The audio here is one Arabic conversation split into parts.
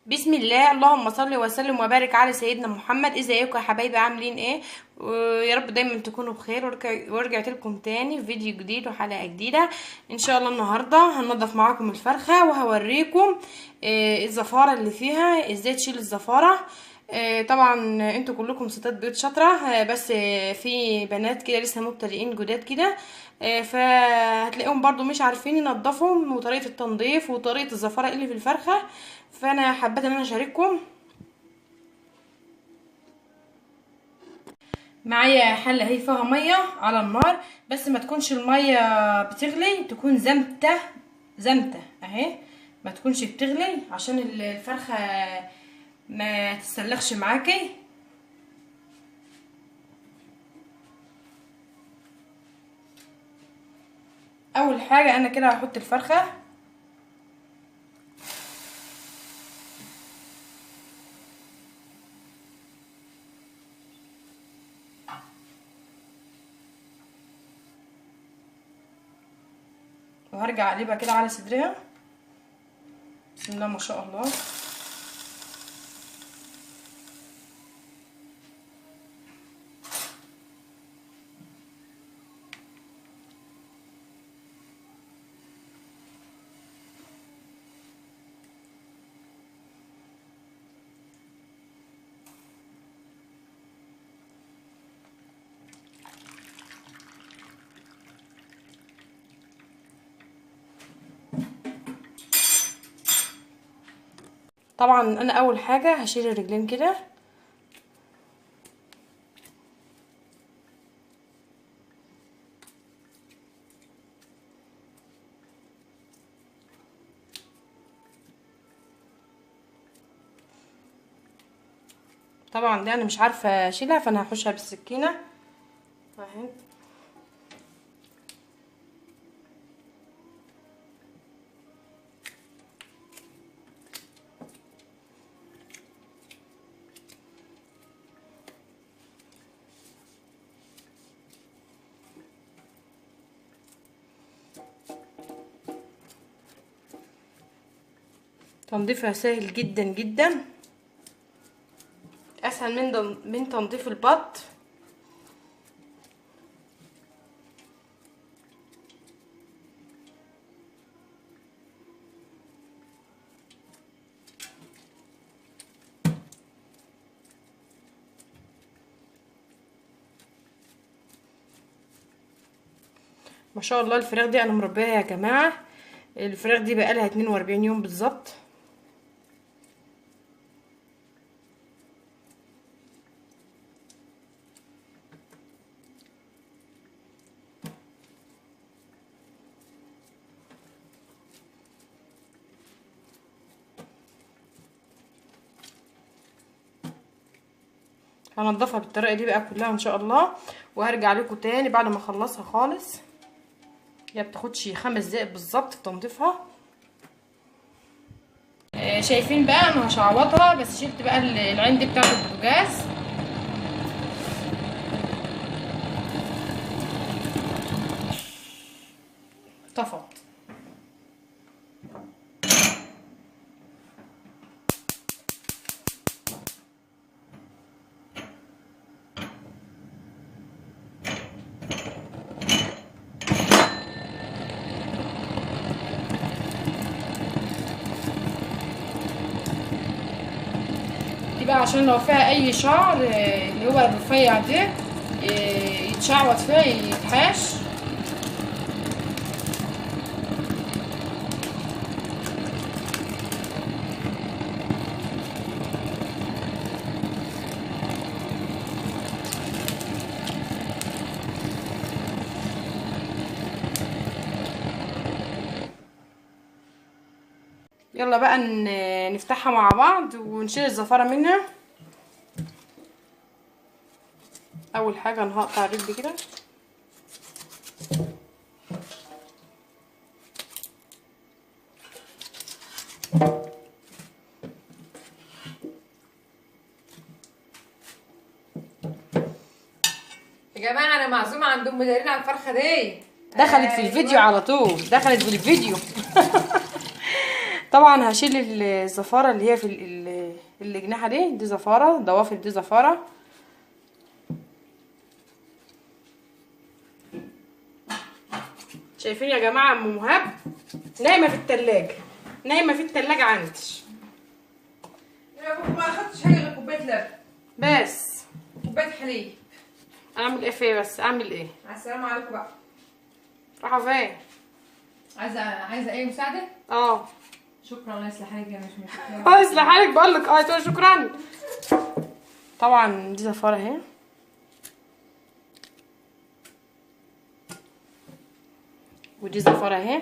بسم الله، اللهم صل وسلم وبارك على سيدنا محمد. ازيكم يا حبايبي؟ عاملين ايه؟ ويا رب دايما تكونوا بخير. ورجعت لكم تاني في فيديو جديد وحلقه جديده ان شاء الله. النهارده هننضف معاكم الفرخه وهوريكم الزفاره اللي فيها، ازاي تشيل الزفاره. طبعا انتوا كلكم ستات بيوت شاطره، بس في بنات كده لسه مبتدئين جداد كده، فهتلاقيهم برضو مش عارفين ينضفوا، وطريقه التنظيف وطريقه الزفاره اللي في الفرخه. فانا حبيت ان انا اشارككم. معايا حله هي فيها ميه على النار، بس ما تكونش الميه بتغلي، تكون زمته زمته اهي، ما تكونش بتغلي عشان الفرخه ما تتسلخش معاكي. اول حاجه انا كده هحط الفرخه، وهرجع اقلبها كده على صدرها. بسم الله ما شاء الله. طبعا انا اول حاجه هشيل الرجلين كده، طبعا دي انا مش عارفه اشيلها فانا هحوشها بالسكينه اهي. تنظيفها سهل جدا جدا، اسهل من تنظيف البط. ما شاء الله الفراخ دي انا مربيها يا جماعه، الفراخ دي بقالها 42 يوم بالظبط. هنضفها بالطريقه دي بقى كلها ان شاء الله، وهرجع لكم تاني بعد ما اخلصها خالص. هي بتاخدش 5 دقايق بالظبط في تنظيفها. شايفين بقى انا هشعوطها، بس شلت بقى العين دي بتاعت البوتاجاز. طفت. دي بقى عشان لو فيها اي شعر اللي هو الرفيع ده يتشعوط فيها يتحاش. يلا بقى نفتحها مع بعض ونشيل الزفارة منها. اول حاجة انا هقطع الرجل كده، يا جماعه انا معزومه عند ام دارين على الفرخه دي. دخلت في الفيديو على طول، دخلت في الفيديو. طبعا هشيل الزفاره اللي هي في الجناحه دي زفاره، ضوافر دي زفاره. شايفين يا جماعه ام مهاب نايمه في التلاجة، نايمه في التلاجة عندي. ما اخدتش حاجه غير كوبايه لبن بس. كوبايه حليب. اعمل ايه فيه بس؟ اعمل ايه؟ على السلامه عليكم بقى. رايحه فين؟ عايزه اي مساعده؟ اه شكرا. الله يصلح حالك يا مش يصلح حالك. بقول لك تقول شكرا. طبعا دي زفاره اهي، ودي زفاره اهي.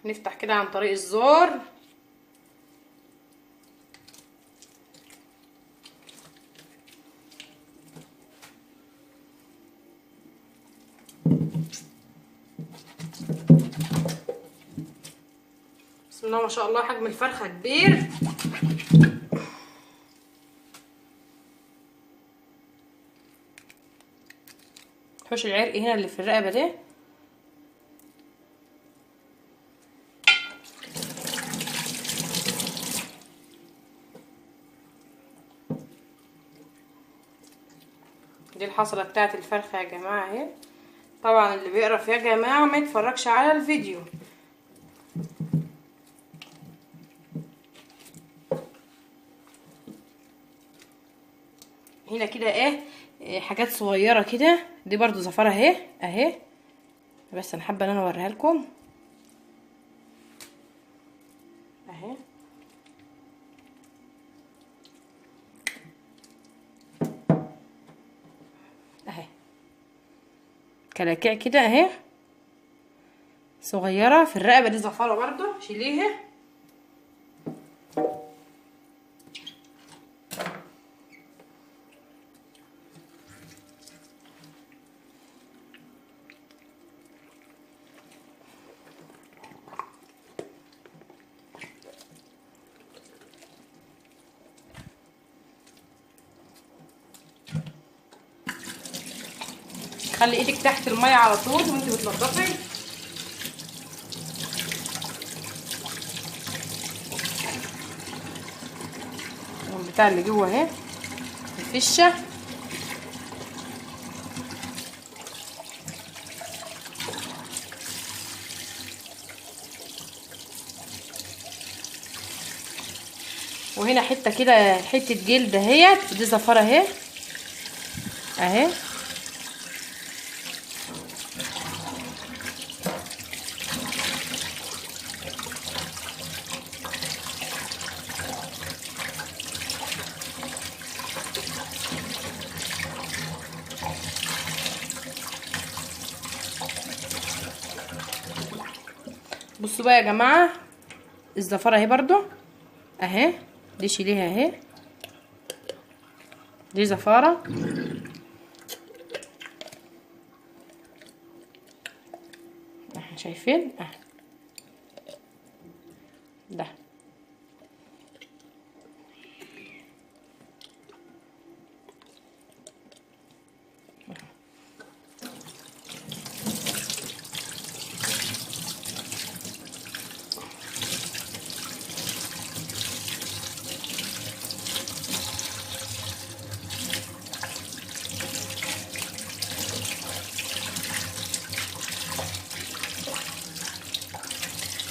نفتح كده عن طريق الزور. بسم الله ما شاء الله، حجم الفرخه كبير. حوش العرق هنا اللي في الرقبه ده. دي الحصلة بتاعت الفرخة يا جماعة اهي. طبعا اللي بيقرف يا جماعة ما يتفرجش على الفيديو. هنا كده ايه حاجات صغيرة كده. دي برضو زفارة اهي اهي، بس انا حابة ان انا اوريها لكم اهي. اهي كلاكيع كده اهي صغيرة في الرقبة. دي زفارة برضو، شيليها. خلي ايدك تحت المية على طول وانت بتنضفي. والبتاع اللي جوه اهي الفشه. وهنا حته كده حته جلد اهيت. دي زفاره اهي اهي. بصوا بقى يا جماعه الزفاره اهي برضو اهي. دي شيليها اهي. دي زفاره اهي، شايفين اهي. ده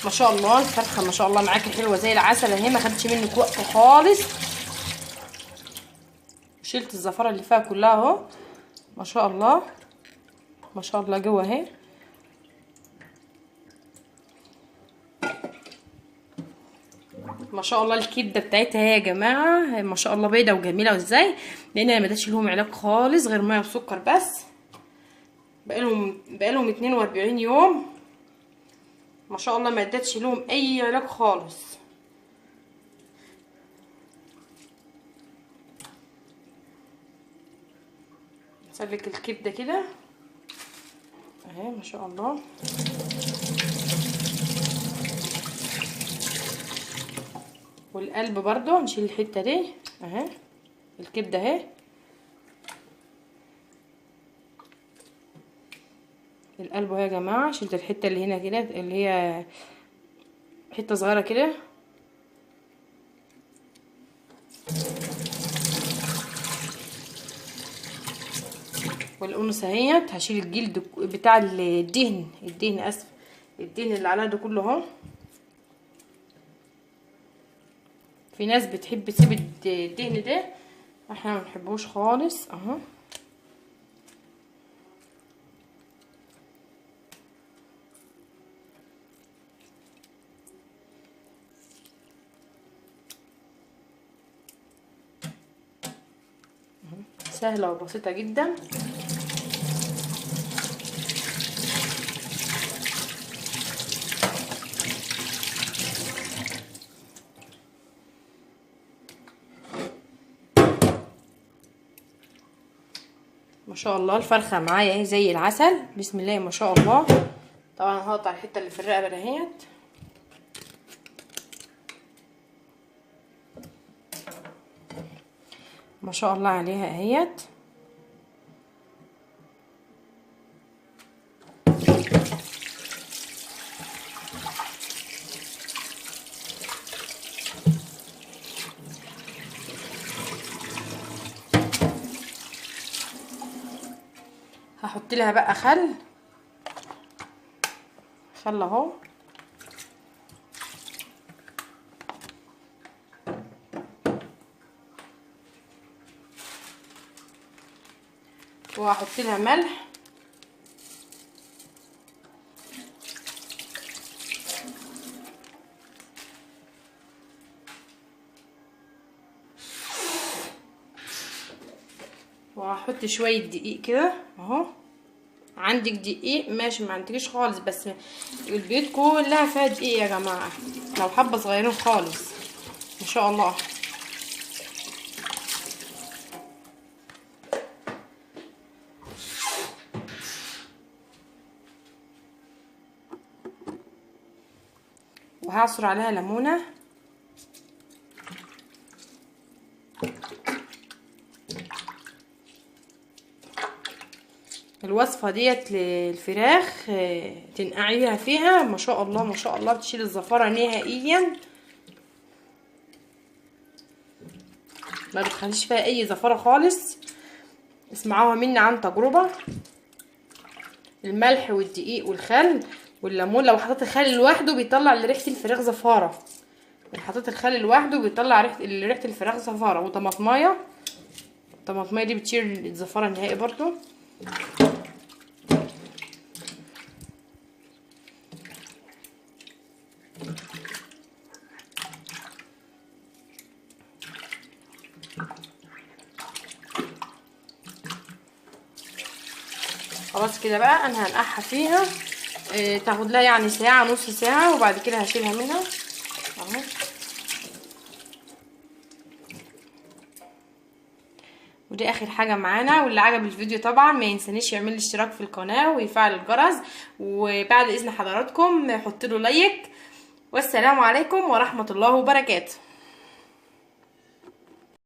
ما شاء الله الفرخه ما شاء الله معاكي حلوه زي العسل اهي. ما خدتش منك وقت خالص. شلت الزفاره اللي فيها كلها اهو. ما شاء الله ما شاء الله جوه اهي. ما شاء الله الكبده بتاعتها اهي يا جماعه ما شاء الله بيضه وجميله. وازاي؟ لان انا ما اديتش لهم علاج خالص غير ميه وسكر بس. بقالهم 42 يوم ما شاء الله ما اديتش لهم اي علاج خالص. نسلك الكبده كده اهي ما شاء الله. والقلب برضو نشيل الحته دي اهي، الكبده اهي، القلب اهي يا جماعه. شلت الحته اللي هنا كده اللي هي حته صغيره كده. والقنص اهيت هشيل الجلد بتاع الدهن اسف، الدهن اللي عليها ده كله اهو. في ناس بتحب تسيب الدهن ده، احنا ما بنحبوش خالص اهو. سهله وبسيطه جدا. ما شاء الله الفرخه معايا اهي زي العسل، بسم الله ما شاء الله. طبعا هقطع الحته اللي في الرقبه دهيت. ما شاء الله عليها اهيت. هحط لها بقى خل اهو، وهحط لها ملح وهحط شويه دقيق كده اهو. عندك دقيق ماشي، ما عندكيش خالص، بس البيوت كلها فيها دقيق يا جماعه، لو حبه صغيرين خالص ما شاء الله. وهعصر عليها ليمونه. الوصفه ديت للفراخ تنقعيها فيها ما شاء الله ما شاء الله، بتشيل الزفاره نهائيا، ما بتخليش فيها اي زفاره خالص. اسمعوها مني عن تجربه. الملح والدقيق والخل والليمون، لو حطيت الخل لوحده بيطلع ريحه الفراخ زفاره، لو حطيت الخل لوحده بيطلع ريحه الفراخ زفاره. وطماطمايه، الطماطمايه دي بتشيل الزفاره النهائي برضو. خلاص كده بقى انا هنقعها فيها تاخد لها يعني ساعه نص ساعه، وبعد كده هشيلها منها اهو. ودي اخر حاجه معانا. واللي عجب الفيديو طبعا ما ينسانيش يعمل لي اشتراك في القناه ويفعل الجرس، وبعد اذن حضراتكم حط له لايك. والسلام عليكم ورحمه الله وبركاته.